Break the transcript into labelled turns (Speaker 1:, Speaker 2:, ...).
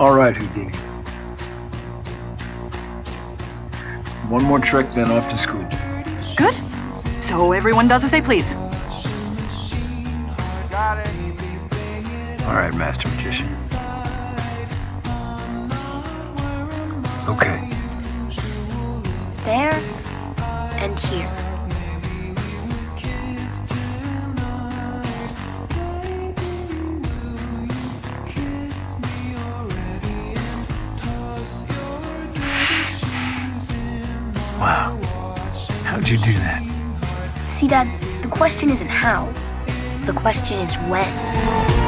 Speaker 1: All right, Houdini. One more trick, then off to school.
Speaker 2: Good. So everyone does as they please.
Speaker 3: Got it.
Speaker 1: All right, Master Magician. Okay.
Speaker 4: There and here.
Speaker 1: Wow. How'd you do that?
Speaker 4: See, Dad, the question isn't how. The question is when.